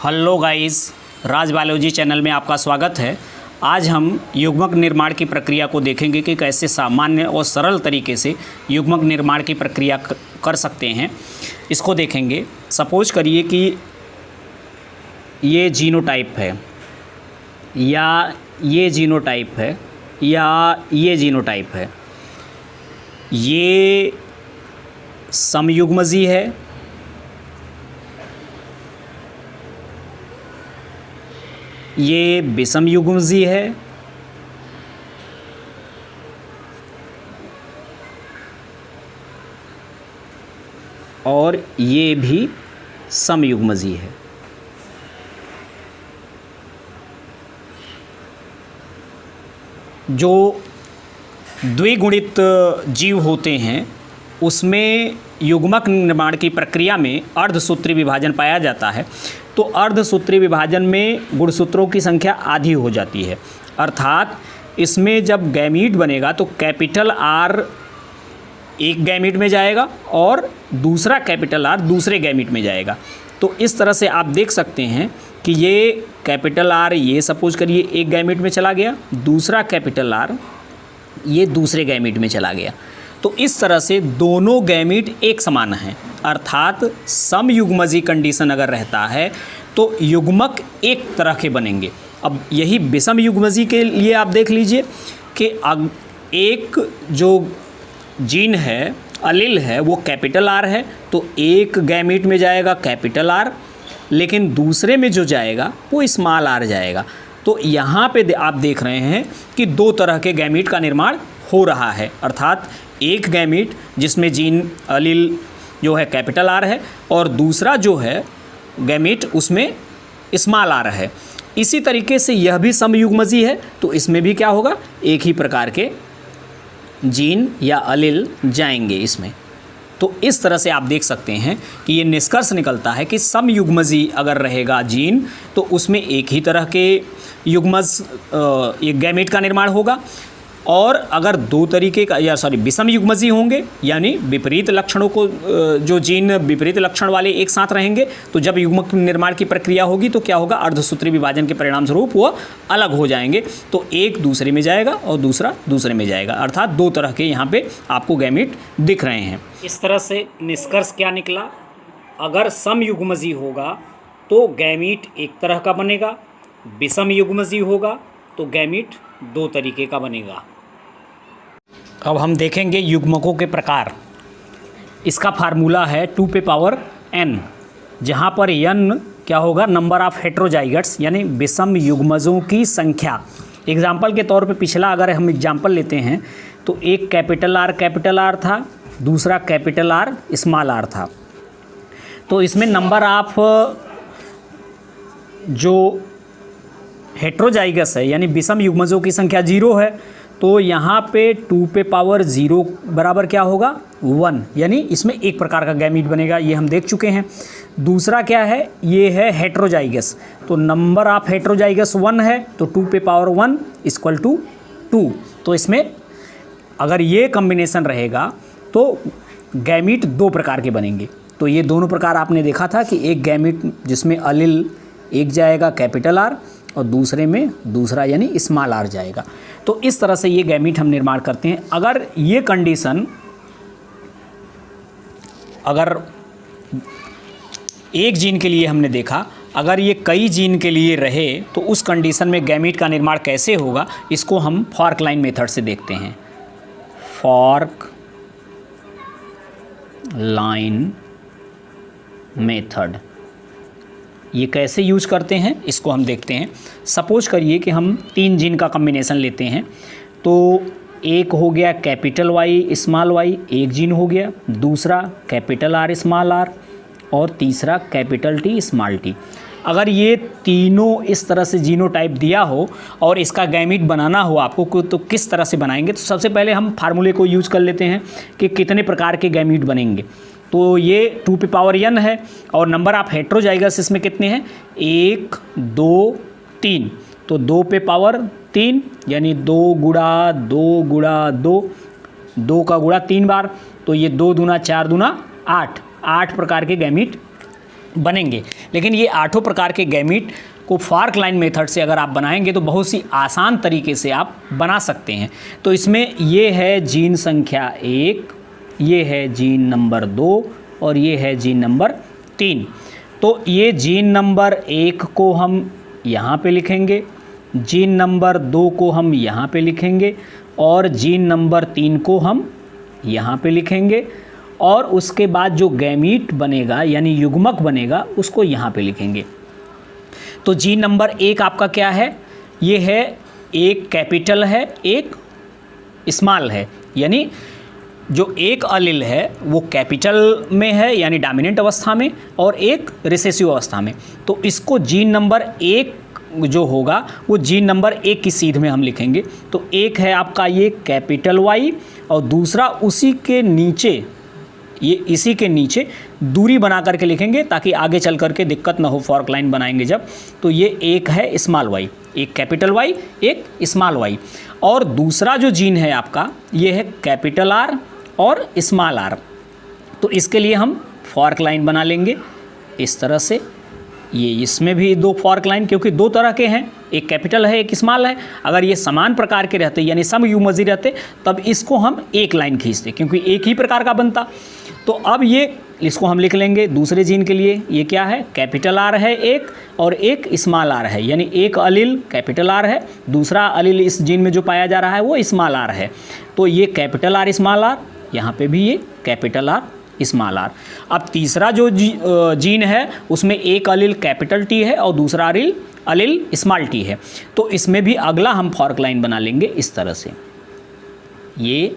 Hello guys, राज biology channel में आपका स्वागत है। आज हम युग्मक निर्माण की प्रक्रिया को देखेंगे कि कैसे सामान्य और सरल तरीके से युग्मक निर्माण की प्रक्रिया कर सकते हैं। इसको देखेंगे। सपोज करिए कि ये जीनोटाइप है या ये जीनोटाइप है या ये जीनोटाइप है। ये समयुग्मजी है, ये विषमयुग्मजी है, और ये भी समयुग्मजी है। जो द्विगुणित जीव होते हैं उसमें युग्मक निर्माण की प्रक्रिया में अर्धसूत्री विभाजन पाया जाता है। तो अर्धसूत्री विभाजन में गुणसूत्रों की संख्या आधी हो जाती है, अर्थात इसमें जब गैमीट बनेगा तो कैपिटल आर एक गैमीट में जाएगा और दूसरा कैपिटल आर दूसरे गैमीट में जाएगा। तो इस तरह से आप देख सकते हैं कि ये कैपिटल आर ये सपोज करिए एक गैमीट में चला गया, दूसरा कैपिटल आर ये दूसरे गैमीट में चला गया। तो इस तरह से दोनों गैमीट एक समान हैं, अर्थात समयुग्मजी कंडीशन अगर रहता है तो युग्मक एक तरह के बनेंगे। अब यही विषम युग्मजी के लिए आप देख लीजिए कि एक जो जीन है, अलील है, वो कैपिटल आर है, तो एक गैमीट में जाएगा कैपिटल आर, लेकिन दूसरे में जो जाएगा वो स्मॉल आर जाएगा। तो यहाँ पे आप देख रहे हैं कि दो तरह के गैमीट का निर्माण हो रहा है, अर्थात एक गैमीट जिसमें जीन अलील जो है कैपिटल आर है और दूसरा जो है गैमीट उसमें स्मॉल आर है। इसी तरीके से यह भी समयुग्मजी है, तो इसमें भी क्या होगा, एक ही प्रकार के जीन या अलील जाएंगे इसमें। तो इस तरह से आप देख सकते हैं कि ये निष्कर्ष निकलता है कि समयुग्मजी अगर रहेगा जीन तो उसमें एक ही तरह के युग्मज एक गैमीट का निर्माण होगा, और अगर दो तरीके का विषम युग्मजी होंगे यानी विपरीत लक्षणों को जो जीन विपरीत लक्षण वाले एक साथ रहेंगे, तो जब युग्मक निर्माण की प्रक्रिया होगी तो क्या होगा, अर्धसूत्री विभाजन के परिणाम स्वरूप वो अलग हो जाएंगे। तो एक दूसरे में जाएगा और दूसरा दूसरे में जाएगा, अर्थात दो तरह के यहाँ पे आपको गैमीट दिख रहे हैं। इस तरह से निष्कर्ष क्या निकला, अगर समयुग्मजी होगा तो गैमीट एक तरह का बनेगा, विषम युग्मजी होगा तो गैमीट दो तरीके का बनेगा। अब हम देखेंगे युग्मकों के प्रकार। इसका फार्मूला है 2 पे पावर n, जहाँ पर n क्या होगा, नंबर ऑफ हेट्रोजाइगट्स यानी विषम युग्मजों की संख्या। एग्जाम्पल के तौर पे पिछला अगर हम एग्जाम्पल लेते हैं तो एक कैपिटल आर था, दूसरा कैपिटल आर स्मॉल आर था। तो इसमें नंबर ऑफ जो हेट्रोजाइगस है यानी विषम युग्मजों की संख्या 0 है, तो यहाँ पे 2 पे पावर 0 बराबर क्या होगा, 1, यानी इसमें एक प्रकार का गैमीट बनेगा, ये हम देख चुके हैं। दूसरा क्या है, ये है हेट्रोजाइगस, तो नंबर ऑफ हेट्रोजाइगस 1 है, तो 2 पे पावर 1 इक्वल टू 2। तो इसमें अगर ये कॉम्बिनेशन रहेगा तो गैमीट दो प्रकार के बनेंगे। तो ये दोनों प्रकार आपने देखा था कि एक गैमीट जिसमें अलील एक जाएगा कैपिटल आर और दूसरे में दूसरा यानी स्मॉल आर जाएगा। तो इस तरह से ये गैमीट हम निर्माण करते हैं। अगर ये कंडीशन अगर एक जीन के लिए हमने देखा, अगर ये कई जीन के लिए रहे तो उस कंडीशन में गैमीट का निर्माण कैसे होगा, इसको हम फॉर्क लाइन मेथड से देखते हैं। फॉर्क लाइन मेथड ये कैसे यूज करते हैं इसको हम देखते हैं। सपोज करिए कि हम 3 जीन का कॉम्बिनेशन लेते हैं, तो एक हो गया कैपिटल वाई स्मॉल वाई, एक जीन हो गया, दूसरा कैपिटल आर स्मॉल आर, और तीसरा कैपिटल टी स्मॉल टी। अगर ये तीनों इस तरह से जीनोटाइप दिया हो और इसका गैमीट बनाना हो आपको, तो किस तरह से बनाएंगे। तो सबसे पहले हम फार्मूले को यूज कर लेते हैं कि कितने प्रकार के गैमीट बनेंगे। तो ये 2 पे पावर n है और नंबर ऑफ हेट्रोजाइगस इसमें कितने हैं, 1 2 3, तो 2 पे पावर 3 यानी 2 गुणा 2 गुणा 2, 2 का गुणा 3 बार, तो ये 2 दूना 4 दूना 8 प्रकार के गैमीट बनेंगे। लेकिन ये 8 प्रकार के गैमीट को फॉर्क लाइन मेथड से अगर आप बनाएंगे तो बहुत सी आसान तरीके से आप बना सकते हैं। तो इसमें ये है जीन संख्या 1, ये है जीन नंबर 2 और ये है जीन नंबर 3। तो ये जीन नंबर 1 को हम यहाँ पे लिखेंगे, जीन नंबर 2 को हम यहाँ पे लिखेंगे और जीन नंबर 3 को हम यहाँ पे लिखेंगे, और उसके बाद जो गैमीट बनेगा यानी युग्मक बनेगा उसको यहाँ पे लिखेंगे। तो जीन नंबर 1 आपका क्या है? ये है, एक कैपिटल है, एक स्मॉल है, यानी जो एक अलील है वो कैपिटल में है यानी डोमिनेंट अवस्था में और एक रिसेसिव अवस्था में। तो इसको जीन नंबर 1 जो होगा वो जीन नंबर 1 की सीध में हम लिखेंगे। तो एक है आपका ये कैपिटल वाई और दूसरा उसी के नीचे, ये इसी के नीचे दूरी बना करके लिखेंगे ताकि आगे चल करके दिक्कत ना हो फॉर्क लाइन बनाएंगे जब। तो ये एक है स्मॉल वाई, एक कैपिटल वाई, एक स्मॉल वाई। और दूसरा जो जीन है आपका ये है कैपिटल आर और स्मॉल आर। तो इसके लिए हम फॉर्क लाइन बना लेंगे इस तरह से। ये इसमें भी 2 फॉर्क लाइन, क्योंकि 2 तरह के हैं, एक कैपिटल है एक स्मॉल है। अगर ये समान प्रकार के रहते यानी सम यूमर्जी रहते तब इसको हम एक लाइन खींचते, क्योंकि एक ही प्रकार का बनता। तो अब ये इसको हम लिख लेंगे दूसरे जीन के लिए। ये क्या है? कैपिटल आर है एक और एक स्मॉल आर है, यानी एक अलील कैपिटल आर है, दूसरा अलील इस जीन में जो पाया जा रहा है वो स्मॉल आर है। तो ये कैपिटल आर स्मॉल आर, यहाँ पे भी ये कैपिटल आर स्मॉल आर। अब तीसरा जो जीन है उसमें एक अलील कैपिटल टी है और दूसरा अलील स्मॉल टी है। तो इसमें भी अगला हम फॉर्क लाइन बना लेंगे इस तरह से। ये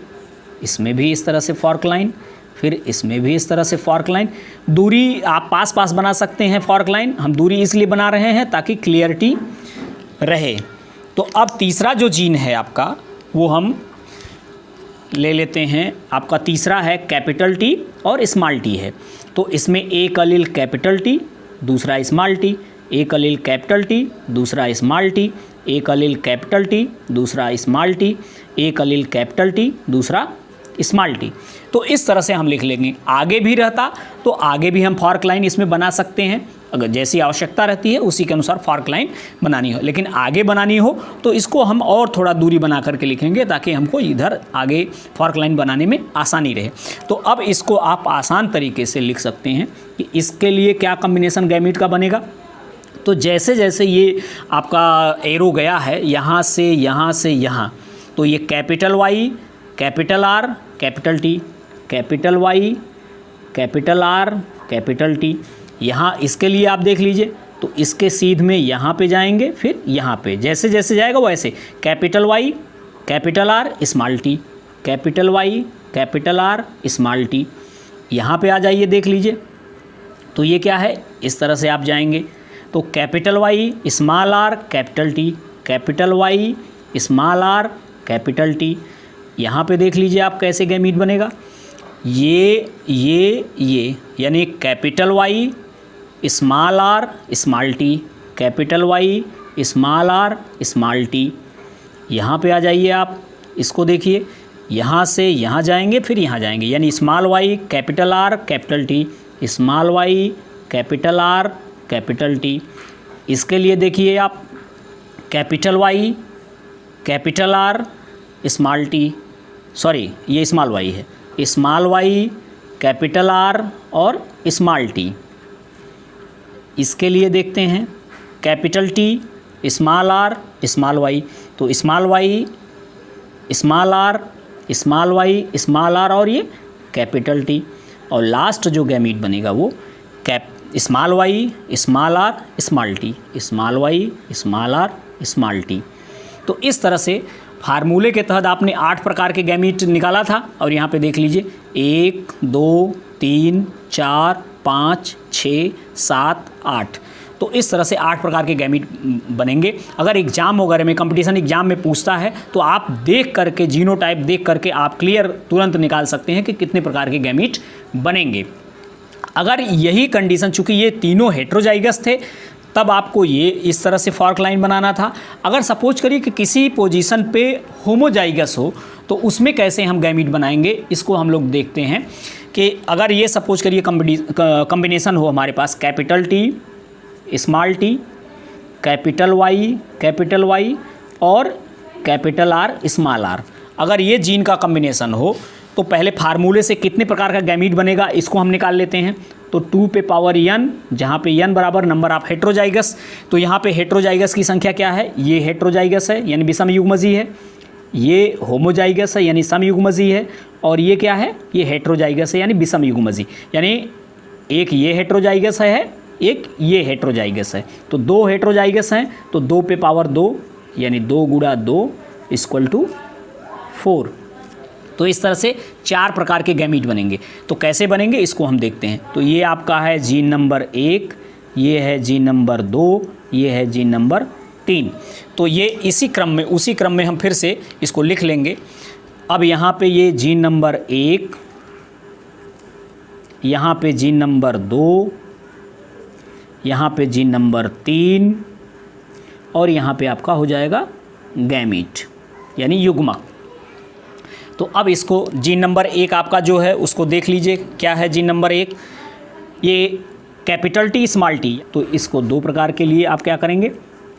इसमें भी इस तरह से फॉर्क लाइन, फिर इसमें भी इस तरह से फॉर्क लाइन। दूरी आप पास पास बना सकते हैं फॉर्क लाइन, हम दूरी इसलिए बना रहे हैं ताकि क्लियरिटी रहे। तो अब तीसरा जो जीन है आपका वो हम ले लेते हैं। आपका तीसरा है कैपिटल टी और स्मॉल टी है। तो इसमें एक अलील कैपिटल टी, दूसरा स्मॉल टी, एक अलील कैपिटल टी, दूसरा स्मॉल टी, एक अलील कैपिटल टी, दूसरा स्मॉल टी, एक अलील कैपिटल टी, दूसरा स्मॉल टी। तो इस तरह से हम लिख लेंगे। आगे भी रहता तो आगे भी हम फॉर्क लाइन इसमें बना सकते हैं, अगर जैसी आवश्यकता रहती है उसी के अनुसार फॉर्क लाइन बनानी हो। लेकिन आगे बनानी हो तो इसको हम और थोड़ा दूरी बना करके लिखेंगे ताकि हमको इधर आगे फॉर्क लाइन बनाने में आसानी रहे। तो अब इसको आप आसान तरीके से लिख सकते हैं कि इसके लिए क्या कॉम्बिनेशन गैमीट का बनेगा। तो जैसे जैसे ये आपका एरो गया है यहाँ से यहाँ, तो ये capital Y, capital R, capital T, capital Y, capital R, capital T. यहाँ इसके लिए आप देख लीजिए, तो इसके सीध में यहाँ पे जाएंगे, फिर यहाँ पे जैसे जैसे जाएगा वैसे capital Y, capital R, small T, capital Y, capital R, small T. यहाँ पे आ जाइए, देख लीजिए। तो ये क्या है, इस तरह से आप जाएंगे। तो capital Y, small R, capital T, capital Y, small R, capital T. यहाँ पे देख लीजिए आप कैसे गैमीट बनेगा। ये यानी capital Y, small R, small T, capital Y, small R, small T. यहाँ पे आ जाइए आप, इसको देखिए, यहाँ से यहाँ जाएंगे फिर यहाँ जाएंगे, यानी small Y, capital R, capital T, small Y, capital R, capital T. इसके लिए देखिए आप, capital Y, capital R, small T, sorry ये स्मॉल वाई है, स्मॉल वाई, कैपिटल आर और स्मॉल टी। इसके लिए देखते हैं capital T, small R, small Y. तो small Y, small R, small Y, small R और ये कैपिटल टी। और लास्ट जो गैमीट बनेगा वो small Y, small R, small T, small Y, small R, small T. तो इस तरह से फार्मूले के तहत आपने 8 प्रकार के गैमीट निकाला था। और यहाँ पे देख लीजिए 1, 2, 3, 4, 5, 6, 7, 8। तो इस तरह से 8 प्रकार के गैमीट बनेंगे। अगर एग्जाम वगैरह में, कंपटीशन एग्जाम में पूछता है तो आप देख करके, जीनोटाइप देख करके आप क्लियर तुरंत निकाल सकते हैं कि कितने प्रकार के गैमीट बनेंगे। अगर यही कंडीशन, चूँकि ये तीनों हेट्रोजाइगस थे, तब आपको ये इस तरह से फॉर्क लाइन बनाना था। अगर सपोज करिए कि किसी पोजीशन पे होमोजाइगस हो तो उसमें कैसे हम गैमीट बनाएंगे, इसको हम लोग देखते हैं कि अगर ये सपोज करिए कॉम्बिनेशन हो हमारे पास capital T, small T, capital Y और कैपिटल आर, स्मॉल आर, अगर ये जीन का कॉम्बिनेशन हो तो पहले फार्मूले से कितने प्रकार का गैमीट बनेगा इसको हम निकाल लेते हैं। तो 2 पे पावर n, जहाँ पे n बराबर नंबर ऑफ हेट्रोजाइगस, तो यहाँ पे हेट्रोजाइगस की संख्या क्या है, ये हेट्रोजाइगस है यानी विषम युग्मजी है, ये होमोजाइगस है यानी समयुग्मजी है, और ये क्या है, ये हेट्रोजाइगस है यानी विषम युग्मजी, यानी एक ये हेट्रोजाइगस है, एक ये हेट्रोजाइगस है। तो 2 हेट्रोजाइगस हैं तो 2 पे पावर 2 यानी 2 गुणा 2 इक्वल टू 4। तो इस तरह से 4 प्रकार के गैमीट बनेंगे। तो कैसे बनेंगे इसको हम देखते हैं। तो ये आपका है जीन नंबर 1, ये है जीन नंबर 2, ये है जीन नंबर 3। तो ये उसी क्रम में हम फिर से इसको लिख लेंगे। अब यहाँ पे ये जीन नंबर 1, यहाँ पे जीन नंबर 2, यहाँ पे जीन नंबर 3 और यहाँ पे आपका हो जाएगा गैमीट यानी युग्मक। तो अब इसको जीन नंबर 1 आपका जो है उसको देख लीजिए, क्या है जीन नंबर 1, ये कैपिटल टी स्मॉल टी। तो इसको 2 प्रकार के लिए आप क्या करेंगे,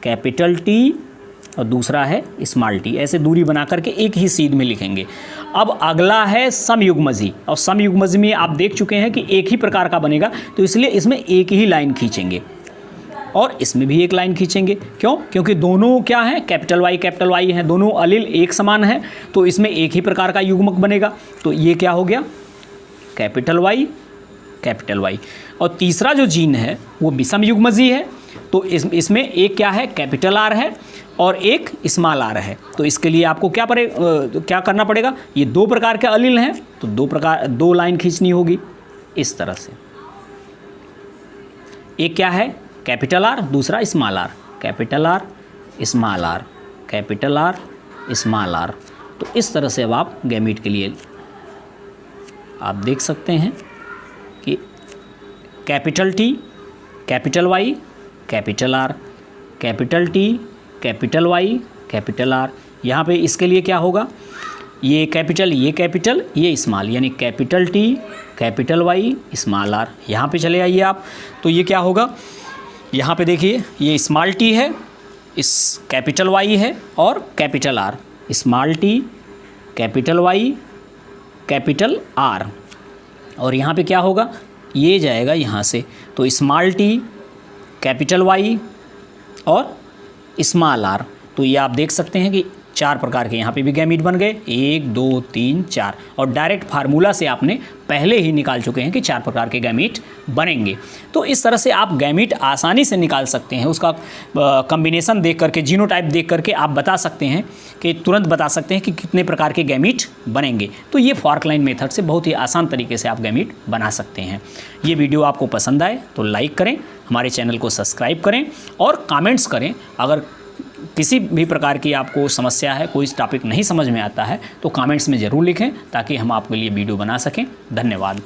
कैपिटल टी और दूसरा है स्मॉल टी, ऐसे दूरी बना करके एक ही सीध में लिखेंगे। अब अगला है समयुग्मजी, और समयुग्मजी में आप देख चुके हैं कि एक ही प्रकार का बनेगा, तो इसलिए इसमें एक ही लाइन खींचेंगे और इसमें भी एक लाइन खींचेंगे। क्यों? क्योंकि दोनों क्या हैं, कैपिटल वाई हैं, दोनों अलील एक समान है, तो इसमें एक ही प्रकार का युग्मक बनेगा। तो ये क्या हो गया, कैपिटल वाई। और तीसरा जो जीन है वो विषम युग्मजी है, तो इसमें एक क्या है, कैपिटल आर है और एक स्मॉल आर है। तो इसके लिए आपको क्या करना पड़ेगा, ये 2 प्रकार के अलील हैं तो 2 लाइन खींचनी होगी इस तरह से। एक क्या है, कैपिटल आर, दूसरा small R, capital R small R, capital R small R. तो इस तरह से अब आप गैमीट के लिए आप देख सकते हैं कि capital T, capital Y, capital R, capital T, capital Y, capital R. यहाँ पे इसके लिए क्या होगा, ये कैपिटल, ये स्मॉल, यानी capital T, capital Y, small R. यहाँ पे चले आइए आप, तो ये क्या होगा, यहाँ पे देखिए ये स्मॉल टी है, इस कैपिटल वाई है और capital R, small T, capital Y, capital R. और यहाँ पे क्या होगा, ये जाएगा यहाँ से, तो स्मॉल टी, कैपिटल वाई और स्मॉल आर। तो ये आप देख सकते हैं कि 4 प्रकार के यहाँ पे भी गैमीट बन गए, 1 2 3 4, और डायरेक्ट फार्मूला से आपने पहले ही निकाल चुके हैं कि 4 प्रकार के गैमीट बनेंगे। तो इस तरह से आप गैमीट आसानी से निकाल सकते हैं, उसका कॉम्बिनेशन देख करके, जीनोटाइप देख करके आप बता सकते हैं कि तुरंत बता सकते हैं कि कितने प्रकार के गैमीट बनेंगे। तो ये फॉर्क लाइन मेथड से बहुत ही आसान तरीके से आप गैमीट बना सकते हैं। ये वीडियो आपको पसंद आए तो लाइक करें, हमारे चैनल को सब्सक्राइब करें और कमेंट्स करें। अगर किसी भी प्रकार की आपको समस्या है, कोई टॉपिक नहीं समझ में आता है तो कमेंट्स में ज़रूर लिखें ताकि हम आपके लिए वीडियो बना सकें। धन्यवाद।